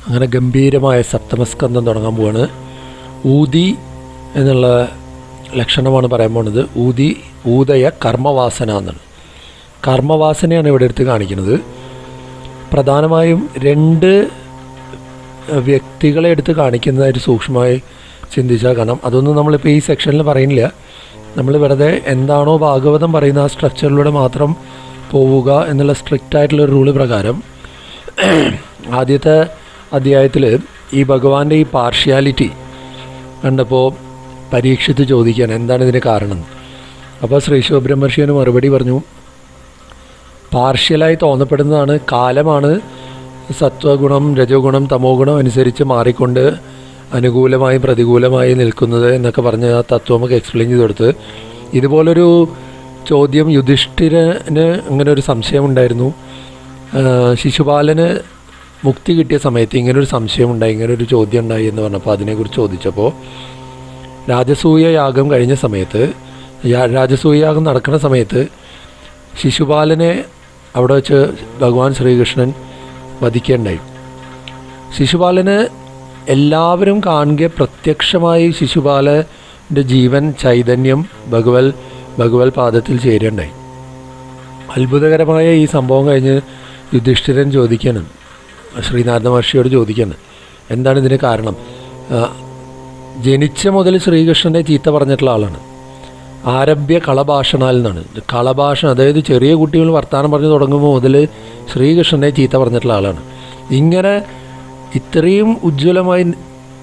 അങ്ങനെ ഗംഭീരമായ സപ്തമസ്കന്ധം തുടങ്ങാൻ പോവാണ്. ഊതി എന്നുള്ള ലക്ഷണമാണ് പറയാൻ പോകുന്നത്. ഊതയ കർമ്മവാസന എന്നാണ്. കർമ്മവാസനയാണ് ഇവിടെ എടുത്ത് കാണിക്കുന്നത്. പ്രധാനമായും രണ്ട് വ്യക്തികളെ എടുത്ത് കാണിക്കുന്നതായിട്ട് സൂക്ഷ്മമായി ചിന്തിച്ചാൽ കാണാം. അതൊന്നും നമ്മളിപ്പോൾ ഈ സെക്ഷനിൽ പറയുന്നില്ല. നമ്മൾ വെറുതെ എന്താണോ ഭാഗവതം പറയുന്ന ആ സ്ട്രക്ചറിലൂടെ മാത്രം പോവുക എന്നുള്ള സ്ട്രിക്റ്റ് ആയിട്ടുള്ളൊരു റൂള് പ്രകാരം ആദ്യത്തെ അധ്യായത്തിൽ ഈ ഭഗവാന്റെ ഈ പാർഷ്യാലിറ്റി കണ്ടപ്പോൾ പരീക്ഷിച്ച് ചോദിക്കാൻ എന്താണ് ഇതിന് കാരണം. അപ്പോൾ ശ്രീ ശിവബ്രഹ്മർഷിന് മറുപടി പറഞ്ഞു, പാർഷ്യലായി തോന്നപ്പെടുന്നതാണ്, കാലമാണ് സത്വഗുണം രജോഗുണം തമോ ഗുണം അനുസരിച്ച് മാറിക്കൊണ്ട് അനുകൂലമായി പ്രതികൂലമായി നിൽക്കുന്നത് എന്നൊക്കെ പറഞ്ഞ് ആ തത്വമൊക്കെ എക്സ്പ്ലെയിൻ ചെയ്ത് കൊടുത്ത്, ഇതുപോലൊരു ചോദ്യം യുധിഷ്ഠിരന് ഇങ്ങനെ ഒരു സംശയമുണ്ടായിരുന്നു. ശിശുപാലന് മുക്തി കിട്ടിയ സമയത്ത് ഇങ്ങനൊരു സംശയമുണ്ടായി, ഇങ്ങനൊരു ചോദ്യം ഉണ്ടായി എന്ന് പറഞ്ഞപ്പോൾ അതിനെക്കുറിച്ച് ചോദിച്ചപ്പോൾ രാജസൂയ യാഗം കഴിഞ്ഞ സമയത്ത്, രാജസൂയ യാഗം നടക്കുന്ന സമയത്ത് ശിശുപാലനെ അവിടെ വെച്ച് ഭഗവാൻ ശ്രീകൃഷ്ണൻ വധിക്കേണ്ടായി. ശിശുപാലന് എല്ലാവരും കാണുക പ്രത്യക്ഷമായി ശിശുപാലൻ്റെ ജീവൻ ചൈതന്യം ഭഗവത് പാദത്തിൽ ചേരുണ്ടായി. അത്ഭുതകരമായ ഈ സംഭവം കഴിഞ്ഞ് യുധിഷ്ഠിരൻ ചോദിക്കാണ്, ശ്രീനാരദ മഹർഷിയോട് ചോദിക്കാണ്, എന്താണ് ഇതിന് കാരണം. ജനിച്ച മുതൽ ശ്രീകൃഷ്ണനെ ചീത്ത പറഞ്ഞിട്ടുള്ള ആളാണ്. ആരഭ്യ കളഭാഷണാൽ എന്നാണ്. കളഭാഷണം, അതായത് ചെറിയ കുട്ടികൾ വർത്തമാനം പറഞ്ഞു തുടങ്ങുമ്പോൾ മുതൽ ശ്രീകൃഷ്ണനെ ചീത്ത പറഞ്ഞിട്ടുള്ള ആളാണ്. ഇങ്ങനെ ഇത്രയും ഉജ്ജ്വലമായി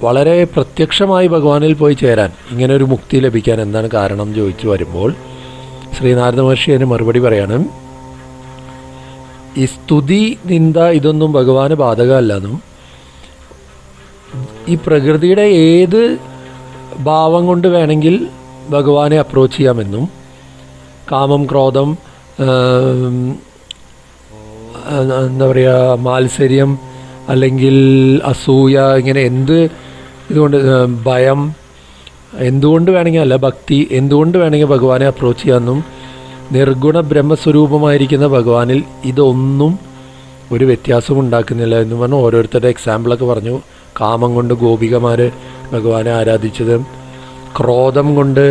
വളരെ പ്രത്യക്ഷമായി ഭഗവാനിൽ പോയി ചേരാൻ, ഇങ്ങനെ ഒരു മുക്തി ലഭിക്കാൻ എന്താണ് കാരണം ചോദിച്ചു വരുമ്പോൾ ശ്രീനാരദ മഹർഷി അതിന് മറുപടി പറയാണ്, ഈ സ്തുതി നിന്ദ ഇതൊന്നും ഭഗവാന് ബാധകമല്ലെന്നും ഈ പ്രകൃതിയുടെ ഏത് ഭാവം കൊണ്ട് വേണമെങ്കിൽ ഭഗവാനെ അപ്രോച്ച് ചെയ്യാമെന്നും, കാമം ക്രോധം എന്താ പറയുക മാത്സര്യം അല്ലെങ്കിൽ അസൂയ ഇങ്ങനെ എന്ത് ഇതുകൊണ്ട് ഭയം എന്തുകൊണ്ട് വേണമെങ്കിൽ അല്ല ഭക്തി എന്തുകൊണ്ട് വേണമെങ്കിൽ ഭഗവാനെ അപ്രോച്ച് ചെയ്യാമെന്നും നിർഗുണ ബ്രഹ്മസ്വരൂപമായിരിക്കുന്ന ഭഗവാനിൽ ഇതൊന്നും ഒരു വ്യത്യാസവും ഉണ്ടാക്കുന്നില്ല എന്ന് പറഞ്ഞ് ഓരോരുത്തരുടെ എക്സാമ്പിളൊക്കെ പറഞ്ഞു. കാമം കൊണ്ട് ഗോപികമാർ ഭഗവാനെ ആരാധിച്ചത്, ക്രോധം കൊണ്ട്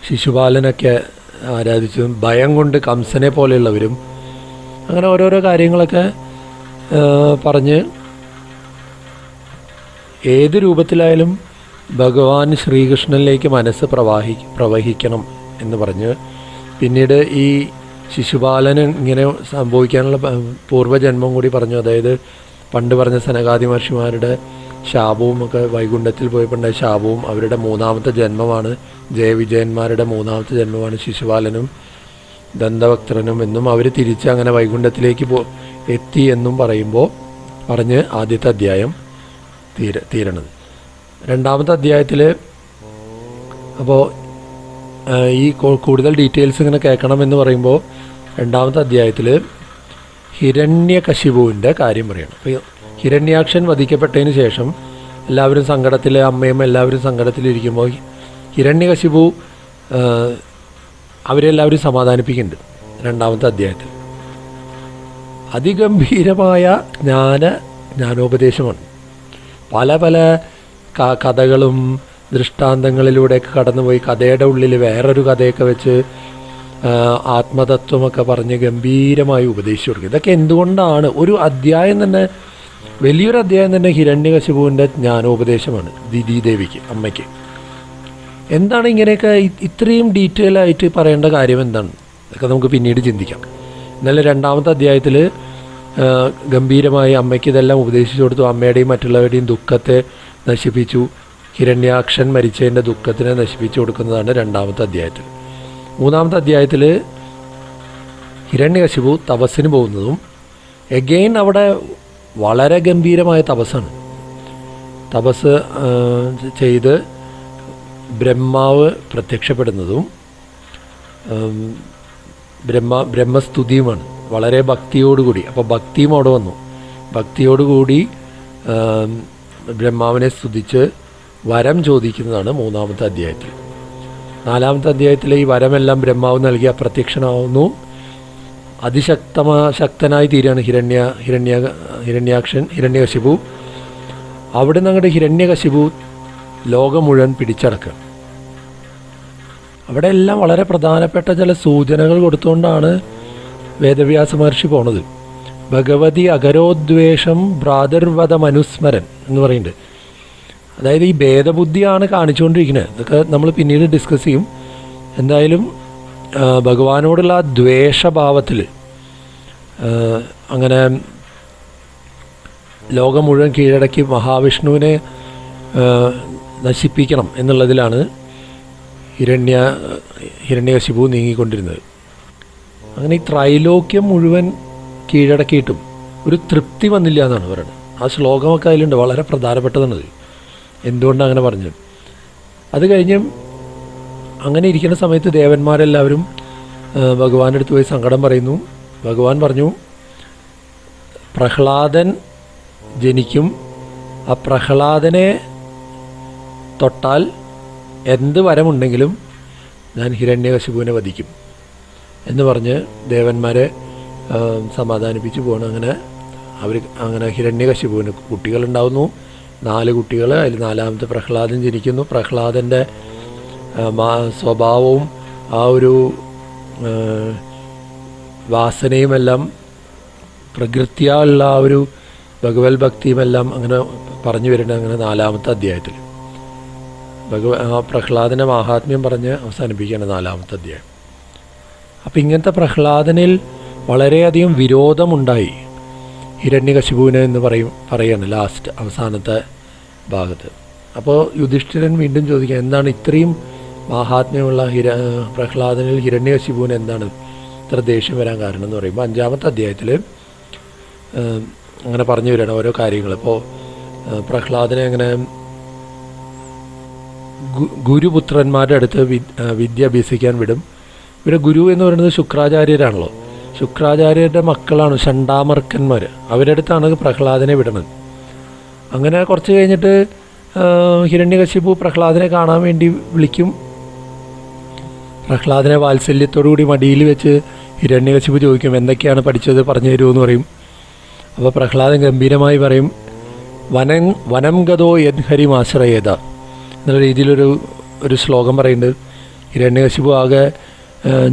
ശിശുപാലനൊക്കെ ആരാധിച്ചതും, ഭയം കൊണ്ട് കംസനെ പോലെയുള്ളവരും, അങ്ങനെ ഓരോരോ കാര്യങ്ങളൊക്കെ പറഞ്ഞ് ഏത് രൂപത്തിലായാലും ഭഗവാൻ ശ്രീകൃഷ്ണനിലേക്ക് മനസ്സ് പ്രവഹിക്കണം എന്ന് പറഞ്ഞ് പിന്നീട് ഈ ശിശുപാലന് ഇങ്ങനെ സംഭവിക്കാനുള്ള പൂർവ്വജന്മം കൂടി പറഞ്ഞു. അതായത് പണ്ട് പറഞ്ഞ സനകാദി മഹർഷിമാരുടെ ശാപവും ഒക്കെ വൈകുണ്ഠത്തിൽ പോയപ്പോണ്ടായ ശാപവും അവരുടെ മൂന്നാമത്തെ ജന്മമാണ്, ജയവിജയന്മാരുടെ മൂന്നാമത്തെ ജന്മമാണ് ശിശുപാലനും ദന്തവക്ത്രനും എന്നും അവർ തിരിച്ച് അങ്ങനെ വൈകുണ്ഠത്തിലേക്ക് എത്തി എന്നും പറയുമ്പോൾ പറഞ്ഞ് ആദ്യത്തെ അധ്യായം തീരണത്. രണ്ടാമത്തെ അധ്യായത്തിൽ അപ്പോൾ ഈ കൂടുതൽ ഡീറ്റെയിൽസ് ഇങ്ങനെ കേൾക്കണമെന്ന് പറയുമ്പോൾ രണ്ടാമത്തെ അധ്യായത്തിൽ ഹിരണ്യകശിപുവിൻ്റെ കാര്യം പറയണം. അപ്പോൾ ഹിരണ്യാക്ഷൻ വധിക്കപ്പെട്ടതിന് ശേഷം എല്ലാവരും സങ്കടത്തിൽ, അമ്മയും എല്ലാവരും സങ്കടത്തിലിരിക്കുമ്പോൾ ഹിരണ്യകശിപു അവരെല്ലാവരും സമാധാനിപ്പിക്കുന്നുണ്ട്. രണ്ടാമത്തെ അധ്യായത്തിൽ അതിഗംഭീരമായ ജ്ഞാനോപദേശമാണ്. പല പല കഥകളും ദൃഷ്ടാന്തങ്ങളിലൂടെയൊക്കെ കടന്നുപോയി കഥയുടെ ഉള്ളിൽ വേറൊരു കഥയൊക്കെ വെച്ച് ആത്മതത്വമൊക്കെ പറഞ്ഞ് ഗംഭീരമായി ഉപദേശിച്ചു കൊടുക്കുക. ഇതൊക്കെ എന്തുകൊണ്ടാണ് ഒരു അധ്യായം തന്നെ, വലിയൊരു അധ്യായം തന്നെ ഹിരണ്യകശിപുവിൻ്റെ ജ്ഞാനോപദേശമാണ് ദിതിദേവിക്ക്, അമ്മയ്ക്ക്. എന്താണ് ഇങ്ങനെയൊക്കെ ഇത്രയും ഡീറ്റെയിൽ ആയിട്ട് പറയേണ്ട കാര്യം എന്താണ്, ഇതൊക്കെ നമുക്ക് പിന്നീട് ചിന്തിക്കാം. എന്നാലും രണ്ടാമത്തെ അധ്യായത്തിൽ ഗംഭീരമായി അമ്മയ്ക്ക് ഇതെല്ലാം ഉപദേശിച്ചു കൊടുത്തു. അമ്മയുടെയും മറ്റുള്ളവരുടെയും ദുഃഖത്തെ നശിപ്പിച്ചു. ഹിരണ്യാക്ഷൻ മരിച്ചതിൻ്റെ ദുഃഖത്തിനെ നശിപ്പിച്ചു കൊടുക്കുന്നതാണ് രണ്ടാമത്തെ അധ്യായത്തിൽ. മൂന്നാമത്തെ അധ്യായത്തിൽ ഹിരണ്യകശിപു തപസ്സിന് പോകുന്നതും എഗെയിൻ അവിടെ വളരെ ഗംഭീരമായ തപസ്സാണ്. തപസ് ചെയ്ത് ബ്രഹ്മാവ് പ്രത്യക്ഷപ്പെടുന്നതും ബ്രഹ്മസ്തുതിയുമാണ്, വളരെ ഭക്തിയോടുകൂടി. അപ്പോൾ ഭക്തിയും അവിടെ വന്നു. ഭക്തിയോടുകൂടി ബ്രഹ്മാവിനെ സ്തുതിച്ച് വരം ചോദിക്കുന്നതാണ് മൂന്നാമത്തെ അധ്യായത്തിൽ. നാലാമത്തെ അധ്യായത്തിലെ ഈ വരമെല്ലാം ബ്രഹ്മാവ് നൽകി അപ്രത്യക്ഷനാവുന്നു. ശക്തനായി തീരുകയാണ് ഹിരണ്യകശിപു. അവിടെ നിന്ന് അങ്ങോട്ട് ഹിരണ്യകശിപു ലോകം മുഴുവൻ പിടിച്ചടക്കുക. അവിടെ എല്ലാം വളരെ പ്രധാനപ്പെട്ട ചില സൂചനകൾ കൊടുത്തുകൊണ്ടാണ് വേദവ്യാസ മഹർഷി പോണത്. ഭഗവതി അകരോദ്വേഷം ഭ്രാതർവധമനുസ്മരൻ എന്ന് പറയുന്നുണ്ട്. അതായത് ഈ ഭേദബുദ്ധിയാണ് കാണിച്ചുകൊണ്ടിരിക്കുന്നത്. ഇതൊക്കെ നമ്മൾ പിന്നീട് ഡിസ്കസ് ചെയ്യും. എന്തായാലും ഭഗവാനോടുള്ള ആ ദ്വേഷഭാവത്തിൽ അങ്ങനെ ലോകം മുഴുവൻ കീഴടക്കി മഹാവിഷ്ണുവിനെ നശിപ്പിക്കണം എന്നുള്ളതിലാണ് ഹിരണ്യകശിപു നീങ്ങിക്കൊണ്ടിരുന്നത്. അങ്ങനെ ഈ ത്രൈലോക്യം മുഴുവൻ കീഴടക്കിയിട്ടും ഒരു തൃപ്തി വന്നില്ല എന്നാണ് പറയുന്നത്. ആ ശ്ലോകമൊക്കെ അതിലുണ്ട്, വളരെ പ്രധാനപ്പെട്ടതാണത്. എന്തുകൊണ്ടാണ് അങ്ങനെ പറഞ്ഞത്? അത് കഴിഞ്ഞ് അങ്ങനെ ഇരിക്കുന്ന സമയത്ത് ദേവന്മാരെല്ലാവരും ഭഗവാന്റെ അടുത്ത് പോയി സങ്കടം പറയുന്നു. ഭഗവാൻ പറഞ്ഞു, പ്രഹ്ലാദൻ ജനിക്കും, ആ പ്രഹ്ലാദനെ തൊട്ടാൽ എന്ത് വരമുണ്ടെങ്കിലും ഞാൻ ഹിരണ്യകശിപുവിനെ വധിക്കും എന്ന് പറഞ്ഞ് ദേവന്മാരെ സമാധാനിപ്പിച്ച് പോകണം. അങ്ങനെ ഹിരണ്യകശിപുവിന് കുട്ടികളുണ്ടാവുന്നു, 4 കുട്ടികൾ. അതിൽ 4ാമത്തെ പ്രഹ്ലാദൻ ജനിക്കുന്നു. പ്രഹ്ലാദൻ്റെ സ്വഭാവവും ആ ഒരു വാസനയുമെല്ലാം പ്രകൃത്യാലുള്ള ആ ഒരു ഭഗവത് ഭക്തിയുമെല്ലാം അങ്ങനെ പറഞ്ഞു വരുന്നത് അങ്ങനെ 4ാമത്തെ അധ്യായത്തിൽ പ്രഹ്ലാദൻ്റെ മാഹാത്മ്യം പറഞ്ഞ് അവസാനിപ്പിക്കുകയാണ് 4ാമത്തെ അധ്യായം. അപ്പം ഇങ്ങനത്തെ പ്രഹ്ലാദനിൽ വളരെയധികം വിരോധമുണ്ടായി ഹിരണ്യകശിപുവിനെ എന്ന് പറയാണ് ലാസ്റ്റ് അവസാനത്തെ ഭാഗത്ത്. അപ്പോൾ യുധിഷ്ഠിരൻ വീണ്ടും ചോദിക്കുക, എന്താണ് ഇത്രയും മാഹാത്മ്യമുള്ള പ്രഹ്ലാദനിൽ ഹിരണ്യകശിപുവിന് എന്താണ് ഇത്ര ദേഷ്യം വരാൻ കാരണം എന്ന് പറയുമ്പോൾ 5ാമത്തെ അധ്യായത്തിൽ അങ്ങനെ പറഞ്ഞു വരികയാണ് ഓരോ കാര്യങ്ങൾ. ഇപ്പോൾ പ്രഹ്ലാദനെ അങ്ങനെ ഗുരുപുത്രന്മാരുടെ അടുത്ത് വിദ്യ അഭ്യസിക്കാൻ വിടും. ഇവിടെ ഗുരു എന്ന് പറയുന്നത് ശുക്രാചാര്യരാണല്ലോ. ശുക്രാചാര്യരുടെ മക്കളാണ് ഷണ്ടാമർക്കന്മാർ. അവരുടെ അടുത്താണ് പ്രഹ്ലാദനെ വിടുന്നത്. അങ്ങനെ കുറച്ച് കഴിഞ്ഞിട്ട് ഹിരണ്യകശിപു പ്രഹ്ലാദനെ കാണാൻ വേണ്ടി വിളിക്കും. പ്രഹ്ലാദനെ വാത്സല്യത്തോടു കൂടി മടിയിൽ വെച്ച് ഹിരണ്യകശിപു ചോദിക്കും, എന്തൊക്കെയാണ് പഠിച്ചത് പറഞ്ഞു തരുമെന്ന് പറയും. അപ്പോൾ പ്രഹ്ലാദൻ ഗംഭീരമായി പറയും, വനം ഗതോ യദ്ഹരിമാശ്രയേത എന്നുള്ള രീതിയിലൊരു ശ്ലോകം പറയുന്നുണ്ട്. ഹിരണ്യകശിപു ആകെ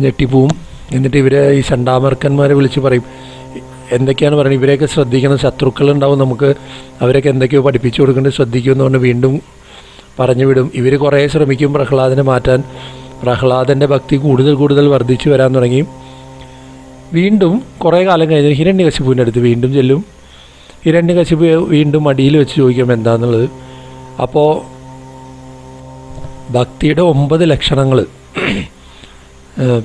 ഞെട്ടിപ്പോവും. എന്നിട്ട് ഇവരെ ഈ ഷണ്ടാമർക്കന്മാരെ വിളിച്ച് പറയും, എന്തൊക്കെയാണ് പറയുന്നത്, ഇവരെയൊക്കെ ശ്രദ്ധിക്കണം, ശത്രുക്കളുണ്ടാവും നമുക്ക്, അവരൊക്കെ എന്തൊക്കെയോ പഠിപ്പിച്ചു കൊടുക്കേണ്ടത് ശ്രദ്ധിക്കുമെന്ന് പറഞ്ഞ് വീണ്ടും പറഞ്ഞു വിടും. ഇവർ കുറേ ശ്രമിക്കും പ്രഹ്ലാദനെ മാറ്റാൻ. പ്രഹ്ലാദൻ്റെ ഭക്തി കൂടുതൽ വർദ്ധിച്ചു വരാൻ തുടങ്ങി. വീണ്ടും കുറേ കാലം കഴിഞ്ഞ് ഹിരണ്യകശിപുവിൻ്റെ അടുത്ത് വീണ്ടും ചെല്ലും. ഹിരണ്യകശിപു വീണ്ടും മടിയിൽ വെച്ച് ചോദിക്കും എന്താണെന്നുള്ളത്. അപ്പോൾ ഭക്തിയുടെ 9 ലക്ഷണങ്ങൾ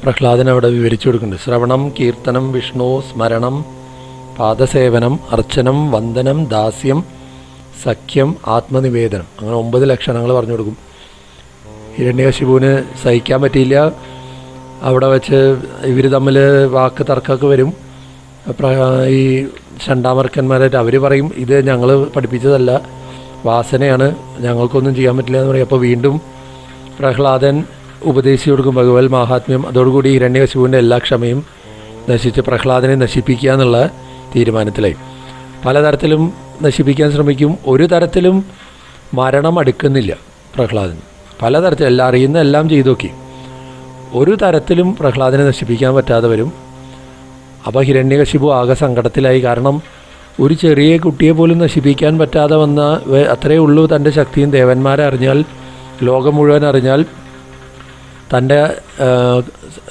പ്രഹ്ലാദൻ അവിടെ വിവരിച്ചു കൊടുക്കുന്നുണ്ട്. ശ്രവണം, കീർത്തനം, വിഷ്ണു സ്മരണം, പാദസേവനം, അർച്ചനം, വന്ദനം, ദാസ്യം, സഖ്യം, ആത്മനിവേദനം. അങ്ങനെ 9 ലക്ഷണങ്ങൾ പറഞ്ഞു കൊടുക്കും. ഹിരണ്യകശിപുവിന് സഹിക്കാൻ പറ്റിയില്ല. അവിടെ വെച്ച് ഇവർ തമ്മിൽ വാക്ക് തർക്കമൊക്കെ വരും. ഈ ഷണ്ടാമർക്കന്മാരായിട്ട് അവർ പറയും, ഇത് ഞങ്ങൾ പഠിപ്പിച്ചതല്ല, വാസനയാണ്, ഞങ്ങൾക്കൊന്നും ചെയ്യാൻ പറ്റില്ല എന്ന് പറയും. അപ്പോൾ വീണ്ടും പ്രഹ്ലാദൻ ഉപദേശിച്ചു കൊടുക്കും ഭഗവത് മാഹാത്മ്യം. അതോടുകൂടി ഹിരണ്യകശിപുവിൻ്റെ എല്ലാ ക്ഷമയും നശിച്ച് പ്രഹ്ലാദനെ നശിപ്പിക്കുക എന്നുള്ള തീരുമാനത്തിലായി. പലതരത്തിലും നശിപ്പിക്കാൻ ശ്രമിക്കും. ഒരു തരത്തിലും മരണം അടുക്കുന്നില്ല പ്രഹ്ലാദൻ. പലതരത്തിൽ എല്ലാം അറിയുന്ന എല്ലാം ചെയ്തു നോക്കി. ഒരു തരത്തിലും പ്രഹ്ലാദനെ നശിപ്പിക്കാൻ പറ്റാതെ വരും. അപ്പോൾ ഹിരണ്യകശിപു ആകെ സങ്കടത്തിലായി. കാരണം ഒരു ചെറിയ കുട്ടിയെ പോലും നശിപ്പിക്കാൻ പറ്റാതെ വന്ന അത്രയേ ഉള്ളൂ തൻ്റെ ശക്തിയും. ദേവന്മാരെ അറിഞ്ഞാൽ, ലോകം മുഴുവൻ അറിഞ്ഞാൽ തൻ്റെ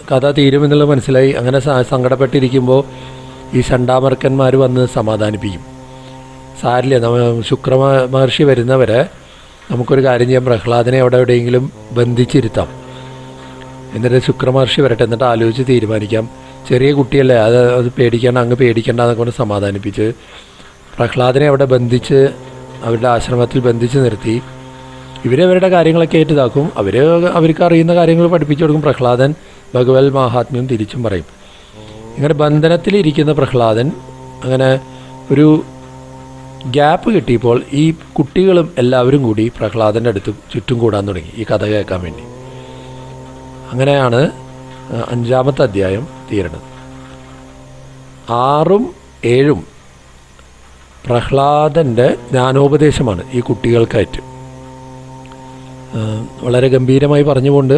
കഥ തീരുമെന്നുള്ളത് മനസ്സിലായി. അങ്ങനെ സങ്കടപ്പെട്ടിരിക്കുമ്പോൾ ഈ ഷണ്ടാമർക്കന്മാർ വന്ന് സമാധാനിപ്പിക്കും. സാരില്ല, ശുക്രമഹർഷി വരുന്നവരെ നമുക്കൊരു കാര്യം ചെയ്യാം, പ്രഹ്ലാദനെ എവിടെയെങ്കിലും ബന്ധിച്ചിരുത്താം, എന്നിട്ട് ശുക്രമഹർഷി വരട്ടെ, എന്നിട്ട് ആലോചിച്ച് തീരുമാനിക്കാം. ചെറിയ കുട്ടിയല്ലേ, അത് പേടിക്കേണ്ട, അങ്ങ് പേടിക്കേണ്ട എന്നൊക്കെ കൊണ്ട് സമാധാനിപ്പിച്ച് പ്രഹ്ലാദനെ അവിടെ ബന്ധിച്ച് അവരുടെ ആശ്രമത്തിൽ ബന്ധിച്ച് നിർത്തി ഇവരവരുടെ കാര്യങ്ങളൊക്കെ ഏറ്റതാക്കും. അവർക്ക് അറിയുന്ന കാര്യങ്ങൾ പഠിപ്പിച്ചു കൊടുക്കും. പ്രഹ്ലാദൻ ഭഗവത് മാഹാത്മ്യം തിരിച്ചും പറയും. ഇങ്ങനെ ബന്ധനത്തിലിരിക്കുന്ന പ്രഹ്ലാദൻ അങ്ങനെ ഒരു ഗ്യാപ്പ് കിട്ടിയപ്പോൾ ഈ കുട്ടികളും എല്ലാവരും കൂടി പ്രഹ്ലാദൻ്റെ അടുത്ത് ചുറ്റും കൂടാൻ തുടങ്ങി ഈ കഥ കേൾക്കാൻ വേണ്ടി. അങ്ങനെയാണ് 5ാമത്തെ അധ്യായം തീരണത്. 6ഉം 7ഉം പ്രഹ്ലാദൻ്റെ ജ്ഞാനോപദേശമാണ് ഈ കുട്ടികൾക്കായിട്ട്. വളരെ ഗംഭീരമായി പറഞ്ഞുകൊണ്ട്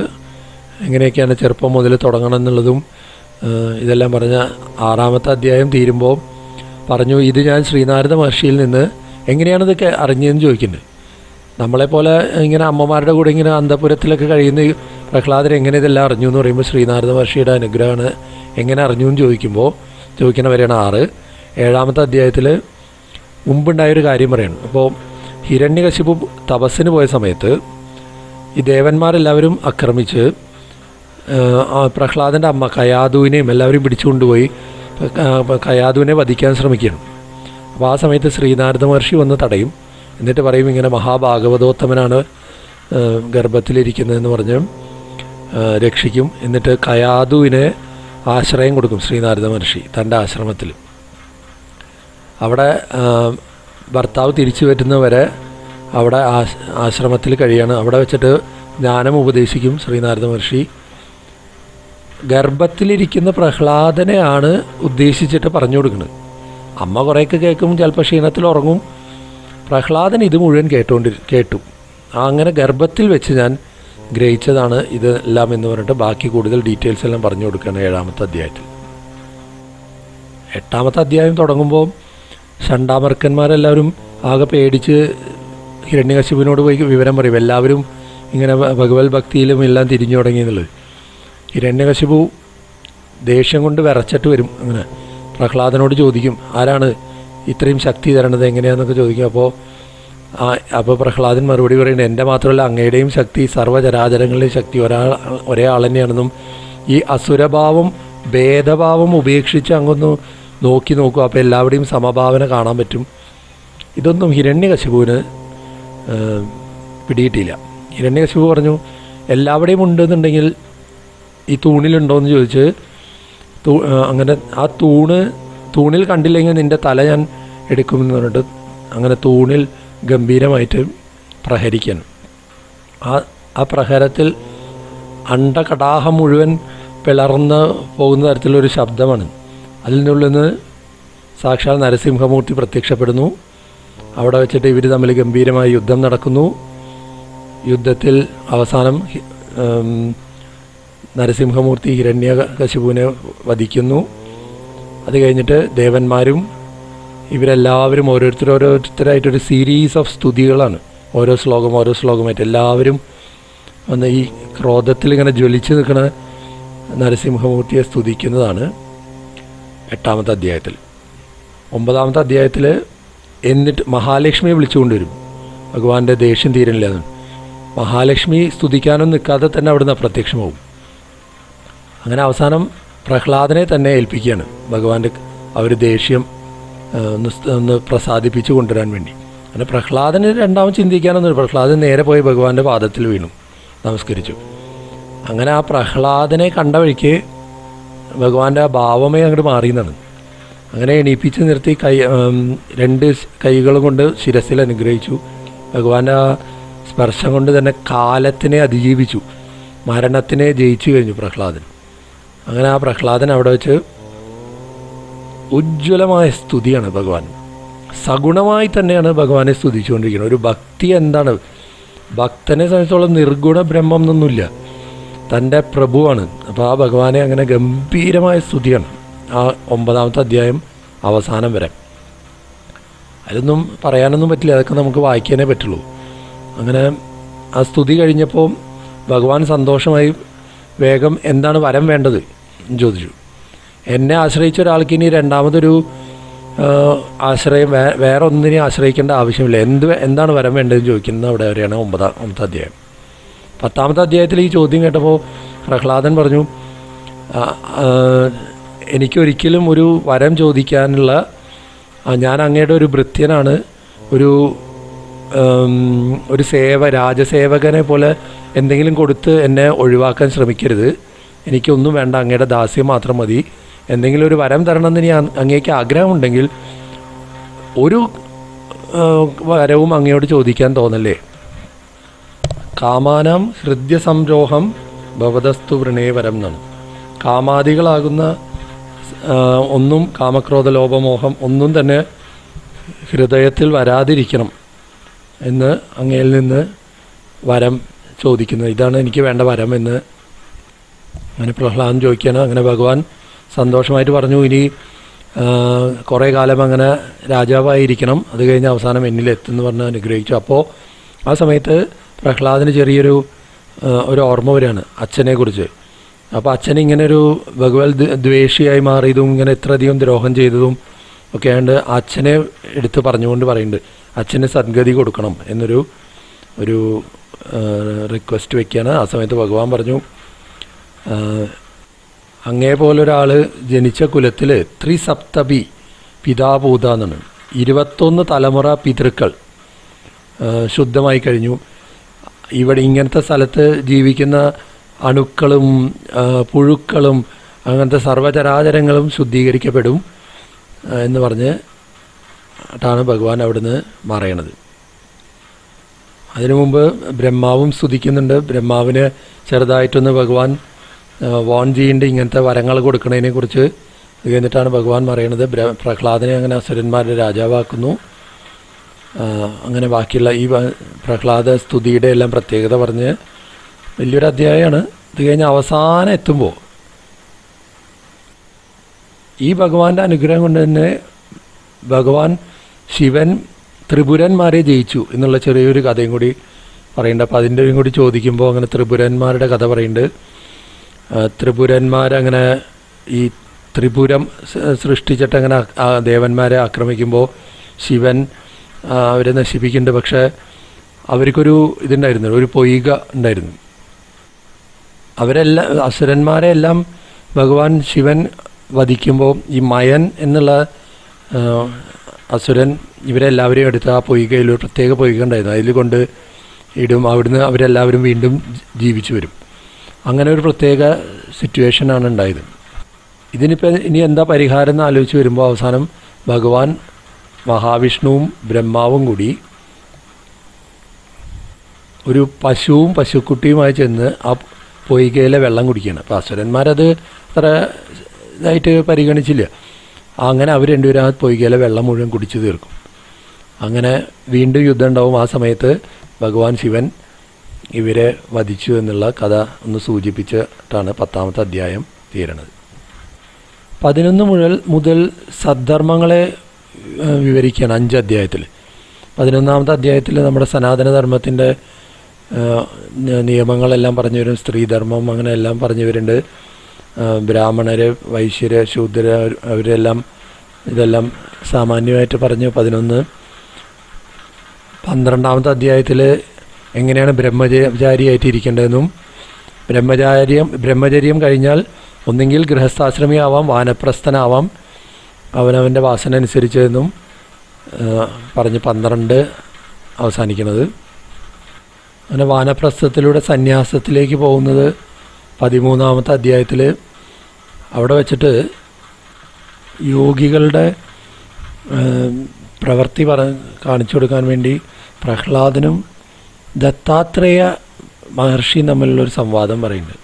എങ്ങനെയൊക്കെയാണ് ചെറുപ്പം മുതൽ തുടങ്ങണം എന്നുള്ളതും ഇതെല്ലാം പറഞ്ഞ 6ാമത്തെ അധ്യായം തീരുമ്പോൾ പറഞ്ഞു, ഇത് ഞാൻ ശ്രീനാരദ മഹർഷിയിൽ നിന്ന് എങ്ങനെയാണിതൊക്കെ അറിഞ്ഞതെന്ന് ചോദിക്കുന്നുണ്ട്. നമ്മളെപ്പോലെ ഇങ്ങനെ അമ്മമാരുടെ കൂടെ ഇങ്ങനെ അന്തപുരത്തിലൊക്കെ കഴിയുന്ന ഈ പ്രഹ്ലാദൻ എങ്ങനെ ഇതെല്ലാം അറിഞ്ഞു എന്ന് പറയുമ്പോൾ ശ്രീനാരദ മഹർഷിയുടെ അനുഗ്രഹമാണ്. എങ്ങനെ അറിഞ്ഞു എന്ന് ചോദിക്കണവരെയാണ് 6. 7ാമത്തെ അധ്യായത്തിൽ മുമ്പുണ്ടായൊരു കാര്യം പറയണം. അപ്പോൾ ഹിരണ്യകശിപു തപസ്സിന് പോയ സമയത്ത് ഈ ദേവന്മാരെല്ലാവരും ആക്രമിച്ച് പ്രഹ്ലാദൻ്റെ അമ്മ കയാധുവിനെയും എല്ലാവരും പിടിച്ചുകൊണ്ടുപോയി കയാധുവിനെ വധിക്കാൻ ശ്രമിക്കുകയാണ്. അപ്പോൾ ആ സമയത്ത് ശ്രീനാരദ മഹർഷി വന്ന് തടയും. എന്നിട്ട് പറയും, ഇങ്ങനെ മഹാഭാഗവതോത്തമനാണ് ഗർഭത്തിലിരിക്കുന്നതെന്ന് പറഞ്ഞ് രക്ഷിക്കും. എന്നിട്ട് കയാധുവിന് ആശ്രയം കൊടുക്കും ശ്രീനാരദ മഹർഷി തൻ്റെ ആശ്രമത്തിൽ. അവിടെ ഭർത്താവ് തിരിച്ചു വരുന്നവരെ അവിടെ ആശ്രമത്തിൽ കഴിയാണ്. അവിടെ വെച്ചിട്ട് ജ്ഞാനം ഉപദേശിക്കും ശ്രീനാരദ മഹർഷി. ഗർഭത്തിലിരിക്കുന്ന പ്രഹ്ലാദനെയാണ് ഉദ്ദേശിച്ചിട്ട് പറഞ്ഞു കൊടുക്കുന്നത്. അമ്മ കുറേയൊക്കെ കേൾക്കും, ചിലപ്പോൾ ക്ഷീണത്തിൽ ഉറങ്ങും. പ്രഹ്ലാദൻ ഇത് മുഴുവൻ കേട്ടു. അങ്ങനെ ഗർഭത്തിൽ വെച്ച് ഞാൻ ഗ്രഹിച്ചതാണ് ഇതെല്ലാം എന്ന് പറഞ്ഞിട്ട് ബാക്കി കൂടുതൽ ഡീറ്റെയിൽസ് എല്ലാം പറഞ്ഞു കൊടുക്കുകയാണ് 7ാമത്തെ അധ്യായത്തിൽ. 8ാമത്തെ അധ്യായം തുടങ്ങുമ്പോൾ ഷണ്ടാമർക്കന്മാരെല്ലാവരും ആകെ പേടിച്ച് ഹിരണ്യകശിപുവിനോട് പോയി വിവരം പറയും. എല്ലാവരും ഇങ്ങനെ ഭഗവത് ഭക്തിയിലും എല്ലാം തിരിഞ്ഞു തുടങ്ങി എന്നുള്ളത്. ഹിരണ്യകശിപു ദേഷ്യം കൊണ്ട് വിറച്ചിട്ട് വരും. അങ്ങനെ പ്രഹ്ലാദനോട് ചോദിക്കും, ആരാണ് ഇത്രയും ശക്തി തരണത്, എങ്ങനെയാണെന്നൊക്കെ ചോദിക്കും. അപ്പോൾ പ്രഹ്ലാദൻ മറുപടി പറയുന്നത്, എൻ്റെ മാത്രമല്ല അങ്ങയുടെയും ശക്തി, സർവ്വചരാചരങ്ങളുടെയും ശക്തി ഒരേ ആൾ തന്നെയാണെന്നും ഈ അസുരഭാവം ഭേദഭാവം ഉപേക്ഷിച്ച് അങ്ങൊന്ന് നോക്കൂ, അപ്പോൾ എല്ലാവരുടെയും സമഭാവന കാണാൻ പറ്റും. ഇതൊന്നും ഹിരണ്യകശിപുവിന് പിടിയിട്ടില്ല. ഹിരണ്യകശിപു പറഞ്ഞു, എല്ലാവരുടെയും ഉണ്ടെന്നുണ്ടെങ്കിൽ ഈ തൂണിലുണ്ടോയെന്ന് ചോദിച്ച് അങ്ങനെ ആ തൂണിൽ കണ്ടില്ലെങ്കിൽ നിൻ്റെ തല ഞാൻ എടുക്കുമെന്ന് പറഞ്ഞിട്ട് അങ്ങനെ തൂണിൽ ഗംഭീരമായിട്ട് പ്രഹരിക്കണം. ആ പ്രഹരത്തിൽ അണ്ടകടാഹം മുഴുവൻ പിളർന്ന് പോകുന്ന തരത്തിലൊരു ശബ്ദമാണ്. അതിൽ നിന്നുള്ളിൽ സാക്ഷാൽ നരസിംഹമൂർത്തി പ്രത്യക്ഷപ്പെടുന്നു. അവിടെ വെച്ചിട്ട് ഇവർ തമ്മിൽ ഗംഭീരമായ യുദ്ധം നടക്കുന്നു. യുദ്ധത്തിൽ അവസാനം നരസിംഹമൂർത്തി ഹിരണ്യകശിപുവിനെ വധിക്കുന്നു. അത് കഴിഞ്ഞിട്ട് ദേവന്മാരും ഇവരെല്ലാവരും ഓരോരുത്തരായിട്ടൊരു സീരീസ് ഓഫ് സ്തുതികളാണ്. ഓരോ ശ്ലോകമായിട്ട് എല്ലാവരും വന്ന് ഈ ക്രോധത്തിൽ ഇങ്ങനെ ജ്വലിച്ച് നിൽക്കുന്ന നരസിംഹമൂർത്തിയെ സ്തുതിക്കുന്നതാണ് 8ാമത്തെ അധ്യായത്തിൽ. 9ാമത്തെ അധ്യായത്തിൽ എന്നിട്ട് മഹാലക്ഷ്മിയെ വിളിച്ചുകൊണ്ടുവരും. ഭഗവാന്റെ ദേഷ്യം തീരണില്ല. മഹാലക്ഷ്മി സ്തുതിക്കാനൊന്നും നിൽക്കാതെ തന്നെ അവിടുന്ന് അപ്രത്യക്ഷമാവും. അങ്ങനെ അവസാനം പ്രഹ്ലാദനെ തന്നെ ഏൽപ്പിക്കുകയാണ് ഭഗവാന്റെ ദേഷ്യം ഒന്ന് പ്രസാദിപ്പിച്ച് കൊണ്ടുവരാൻ വേണ്ടി. അങ്ങനെ പ്രഹ്ലാദന് രണ്ടാമത് ചിന്തിക്കാനൊന്നും, പ്രഹ്ലാദൻ നേരെ പോയി ഭഗവാന്റെ പാദത്തിൽ വീണു, നമസ്കരിച്ചു. അങ്ങനെ ആ പ്രഹ്ലാദനെ കണ്ട വഴിക്ക് ഭഗവാന്റെ ആ ഭാവമേ അങ്ങോട്ട് മാറിയെന്നാണ്. അങ്ങനെ എണീപ്പിച്ച് നിർത്തി 2 കൈകളും കൊണ്ട് ശിരസിൽ അനുഗ്രഹിച്ചു. ഭഗവാന്റെ ആ സ്പർശം കൊണ്ട് തന്നെ കാലത്തിനെ അതിജീവിച്ചു, മരണത്തിനെ ജയിച്ചു കഴിഞ്ഞു പ്രഹ്ലാദൻ. അങ്ങനെ ആ പ്രഹ്ലാദൻ അവിടെ വെച്ച് ഉജ്ജ്വലമായ സ്തുതിയാണ് ഭഗവാൻ. സഗുണമായി തന്നെയാണ് ഭഗവാനെ സ്തുതിച്ചുകൊണ്ടിരിക്കുന്നത്. ഒരു ഭക്തി എന്താണ്? ഭക്തനെ സംബന്ധിച്ചോളം നിർഗുണ ബ്രഹ്മം എന്നൊന്നുമില്ല, തൻ്റെ പ്രഭുവാണ്. അപ്പോൾ ആ ഭഗവാനെ അങ്ങനെ ഗംഭീരമായ സ്തുതിയാണ് ആ 9ാമത്തെ അധ്യായം അവസാനം വരെ. അതൊന്നും പറയാനൊന്നും പറ്റില്ല, അതൊക്കെ നമുക്ക് വായിക്കാനേ പറ്റുള്ളൂ. അങ്ങനെ ആ സ്തുതി കഴിഞ്ഞപ്പോൾ ഭഗവാൻ സന്തോഷമായി വേഗം എന്താണ് വരം വേണ്ടത് എന്ന് ചോദിച്ചു. എന്നെ ആശ്രയിച്ച ഒരാൾക്ക് ഇനി രണ്ടാമതൊരു ആശ്രയം വേറെ ഒന്നിനെ ആശ്രയിക്കേണ്ട ആവശ്യമില്ല. എന്താണ് വരം വേണ്ടതെന്ന് ചോദിക്കുന്നത് അവിടെ വരെയാണ് 9ാമത്തെ അധ്യായം. 10ാമത്തെ അധ്യായത്തിൽ ഈ ചോദ്യം കേട്ടപ്പോൾ പ്രഹ്ലാദൻ പറഞ്ഞു, എനിക്കൊരിക്കലും ഒരു വരം ചോദിക്കാനുള്ള, ഞാൻ അങ്ങയുടെ ഒരു ഭൃത്യനാണ്, ഒരു രാജസേവകനെ പോലെ എന്തെങ്കിലും കൊടുത്ത് എന്നെ ഒഴിവാക്കാൻ ശ്രമിക്കരുത്. എനിക്കൊന്നും വേണ്ട, അങ്ങയുടെ ദാസ്യം മാത്രം മതി. എന്തെങ്കിലും ഒരു വരം തരണമെന്ന് ഇനി അങ്ങേക്ക് ആഗ്രഹമുണ്ടെങ്കിൽ ഒരു വരവും അങ്ങയോട് ചോദിക്കാൻ തോന്നല്ലേ. കാമാനാം ഹൃദ്യസംരോഹം ഭവതസ്തു വൃണേ വരം എന്നാണ്. കാമാദികളാകുന്ന ഒന്നും കാമക്രോധ ലോപമോഹം ഒന്നും തന്നെ ഹൃദയത്തിൽ വരാതിരിക്കണം എന്ന് അങ്ങയിൽ നിന്ന് വരം ചോദിക്കുന്നത്. ഇതാണ് എനിക്ക് വേണ്ട വരം എന്ന് അങ്ങനെ പ്രഹ്ലാദൻ ചോദിക്കുകയാണ്. അങ്ങനെ ഭഗവാൻ സന്തോഷമായിട്ട് പറഞ്ഞു, ഇനി കുറേ കാലം അങ്ങനെ രാജാവായിരിക്കണം, അത് കഴിഞ്ഞ് അവസാനം എന്നിലെത്തുമെന്ന് പറഞ്ഞ് അനുഗ്രഹിച്ചു. അപ്പോൾ ആ സമയത്ത് പ്രഹ്ലാദന് ചെറിയൊരു ഓർമ്മ വരികയാണ് അച്ഛനെക്കുറിച്ച്. അപ്പോൾ അച്ഛൻ ഇങ്ങനെ ഒരു ഭഗവത് ദ്വേഷിയായി മാറിയതും ഇങ്ങനെ ഇത്രയധികം ദ്രോഹം ചെയ്തതും ഒക്കെ ആയതുകൊണ്ട് അച്ഛനെ എടുത്ത് പറഞ്ഞുകൊണ്ട് പറയുന്നുണ്ട്, അച്ഛന് സദ്ഗതി കൊടുക്കണം എന്നൊരു റിക്വസ്റ്റ് വയ്ക്കുകയാണ്. ആ സമയത്ത് ഭഗവാൻ പറഞ്ഞു, അങ്ങേ പോലൊരാൾ ജനിച്ച കുലത്തിൽ ത്രിസപ്തപി പിതാഭൂത എന്നാണ്, 21 തലമുറ പിതൃക്കൾ ശുദ്ധമായി കഴിഞ്ഞു. ഇവിടെ ഇങ്ങനത്തെ സ്ഥലത്ത് ജീവിക്കുന്ന അണുക്കളും പുഴുക്കളും അങ്ങനത്തെ സർവ്വചരാചരങ്ങളും ശുദ്ധീകരിക്കപ്പെടും എന്ന് പറഞ്ഞിട്ടാണ് ഭഗവാൻ അവിടുന്ന് പറയണത്. അതിനു മുമ്പ് ബ്രഹ്മാവും സ്തുതിക്കുന്നുണ്ട്. ബ്രഹ്മാവിന് ചെറുതായിട്ടൊന്ന് ഭഗവാൻ വാൺ ചെയ്യുന്നുണ്ട് ഇങ്ങനത്തെ വരങ്ങൾ കൊടുക്കുന്നതിനെ കുറിച്ച്. അത് കഴിഞ്ഞിട്ടാണ് ഭഗവാൻ പറയണത് പ്രഹ്ലാദനെ അങ്ങനെ അസുരന്മാരുടെ രാജാവാക്കുന്നു. അങ്ങനെ ബാക്കിയുള്ള ഈ പ്രഹ്ലാദ സ്തുതിയുടെ എല്ലാം പ്രത്യേകത പറഞ്ഞ് വലിയൊരു അധ്യായമാണ്. ഇത് കഴിഞ്ഞ് അവസാനം എത്തുമ്പോൾ ഈ ഭഗവാന്റെ അനുഗ്രഹം കൊണ്ട് തന്നെ ഭഗവാൻ ശിവൻ ത്രിപുരന്മാരെ ജയിച്ചു എന്നുള്ള ചെറിയൊരു കഥയും കൂടി പറയുന്നുണ്ട്. അപ്പോൾ അതിൻ്റെയും കൂടി ചോദിക്കുമ്പോൾ അങ്ങനെ ത്രിപുരന്മാരുടെ കഥ പറയുന്നുണ്ട്. ത്രിപുരന്മാരങ്ങനെ ഈ ത്രിപുരം സൃഷ്ടിച്ചിട്ട് അങ്ങനെ ദേവന്മാരെ ആക്രമിക്കുമ്പോൾ ശിവൻ അവരെ നശിപ്പിക്കുന്നുണ്ട്. പക്ഷേ അവർക്കൊരു ഇതുണ്ടായിരുന്നു, ഒരു പൊയ്ക ഉണ്ടായിരുന്നു. അസുരന്മാരെ എല്ലാം ഭഗവാൻ ശിവൻ വധിക്കുമ്പോൾ ഈ മയൻ എന്നുള്ള അസുരൻ ഇവരെല്ലാവരെയും എടുത്ത് ആ പൊയ്കയിൽ ഒരു പ്രത്യേക പൊയ്ക ഉണ്ടായിരുന്നു, അതിൽ കൊണ്ട് ഇടും. അവിടുന്ന് അവരെല്ലാവരും വീണ്ടും ജീവിച്ചു വരും. അങ്ങനെ ഒരു പ്രത്യേക സിറ്റുവേഷനാണ് ഉണ്ടായത്. ഇതിനിപ്പോൾ ഇനി എന്താ പരിഹാരം എന്ന് ആലോചിച്ച് വരുമ്പോൾ അവസാനം ഭഗവാൻ മഹാവിഷ്ണുവും ബ്രഹ്മാവും കൂടി ഒരു പശുവും പശുക്കുട്ടിയുമായി ചെന്ന് ആ പൊയ്കയിലെ വെള്ളം കുടിക്കുകയാണ്. അപ്പോൾ അസുരന്മാരത് അത്ര ഇതായിട്ട് പരിഗണിച്ചില്ല. അങ്ങനെ അവർ രണ്ടുപേരും ആ പൊയ്കയിലെ വെള്ളം മുഴുവൻ കുടിച്ചു തീർക്കും. അങ്ങനെ വീണ്ടും യുദ്ധം ഉണ്ടാവും. ആ സമയത്ത് ഭഗവാൻ ശിവൻ ഇവരെ വധിച്ചു എന്നുള്ള കഥ ഒന്ന് സൂചിപ്പിച്ചിട്ടാണ് 10ാമത്തെ അധ്യായം തീരണത്. 11 മുതൽ സദ്ധർമ്മങ്ങളെ വിവരിക്കുകയാണ് 5 അധ്യായത്തിൽ. 11ാമത്തെ അധ്യായത്തിൽ നമ്മുടെ സനാതനധർമ്മത്തിൻ്റെ നിയമങ്ങളെല്ലാം പറഞ്ഞു വരും. സ്ത്രീധർമ്മം അങ്ങനെ എല്ലാം പറഞ്ഞു വരുന്നുണ്ട്. ബ്രാഹ്മണർ, വൈശ്യർ, ശൂദ്ര അവരെല്ലാം ഇതെല്ലാം സാമാന്യമായിട്ട് പറഞ്ഞു. 12ാമത്തെ അധ്യായത്തിൽ എങ്ങനെയാണ് ബ്രഹ്മചാരിയായിട്ട് ഇരിക്കേണ്ടതെന്നും ബ്രഹ്മചര്യം കഴിഞ്ഞാൽ ഒന്നെങ്കിൽ ഗൃഹസ്ഥാശ്രമിയാവാം, വാനപ്രസ്ഥനാവാം, അവനവൻ്റെ വാസന അനുസരിച്ചതെന്നും പറഞ്ഞ് 12 അവസാനിക്കുന്നത്. അങ്ങനെ വാനപ്രസ്ഥത്തിലൂടെ സന്യാസത്തിലേക്ക് പോകുന്നത് 13ാമത്തെ അധ്യായത്തിൽ. അവിടെ വച്ചിട്ട് യോഗികളുടെ പ്രവൃത്തി കാണിച്ചു കൊടുക്കാൻ വേണ്ടി പ്രഹ്ലാദനും ദത്താത്രേയ മഹർഷിയും തമ്മിലുള്ളൊരു സംവാദം പറയുന്നുണ്ട്.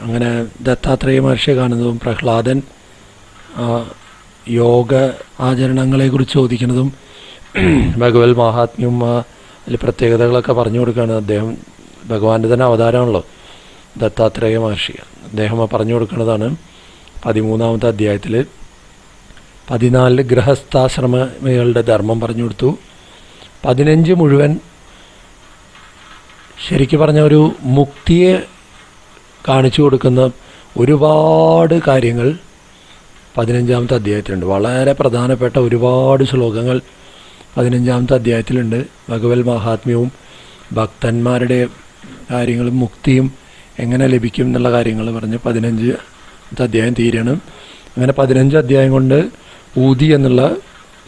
അങ്ങനെ ദത്താത്രേയ മഹർഷിയെ കാണുന്നതും പ്രഹ്ലാദൻ യോഗ ആചരണങ്ങളെക്കുറിച്ച് ചോദിക്കുന്നതും ഭഗവത് മഹാത്മ്യവും അതിൽ പ്രത്യേകതകളൊക്കെ പറഞ്ഞു കൊടുക്കുകയാണ്. അദ്ദേഹം ഭഗവാന്റെ തന്നെ അവതാരമാണല്ലോ ദത്താത്രേയ മഹർഷി. അദ്ദേഹം പറഞ്ഞു കൊടുക്കുന്നതാണ് 13ാമത്തെ അധ്യായത്തിൽ. 14 ഗൃഹസ്ഥാശ്രമികളുടെ ധർമ്മം പറഞ്ഞു കൊടുത്തു. 15 മുഴുവൻ ശരിക്കും പറഞ്ഞ ഒരു മുക്തിയെ കാണിച്ചു കൊടുക്കുന്ന ഒരുപാട് കാര്യങ്ങൾ 15ാമത്തെ അധ്യായത്തിലുണ്ട്. വളരെ പ്രധാനപ്പെട്ട ഒരുപാട് ശ്ലോകങ്ങൾ 15ാമത്തെ അധ്യായത്തിലുണ്ട്. ഭഗവത് മഹാത്മ്യവും ഭക്തന്മാരുടെ കാര്യങ്ങളും മുക്തിയും എങ്ങനെ ലഭിക്കും എന്നുള്ള കാര്യങ്ങൾ പറഞ്ഞ് 15ാമത്തെ അധ്യായം തീരാണ്. അങ്ങനെ 15 അധ്യായം കൊണ്ട് ഊതി എന്നുള്ള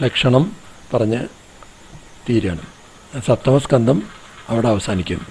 ലക്ഷണം പറഞ്ഞ് തീരാണ്. 7ാം സ്കന്ധം അവിടെ അവസാനിക്കുന്നു.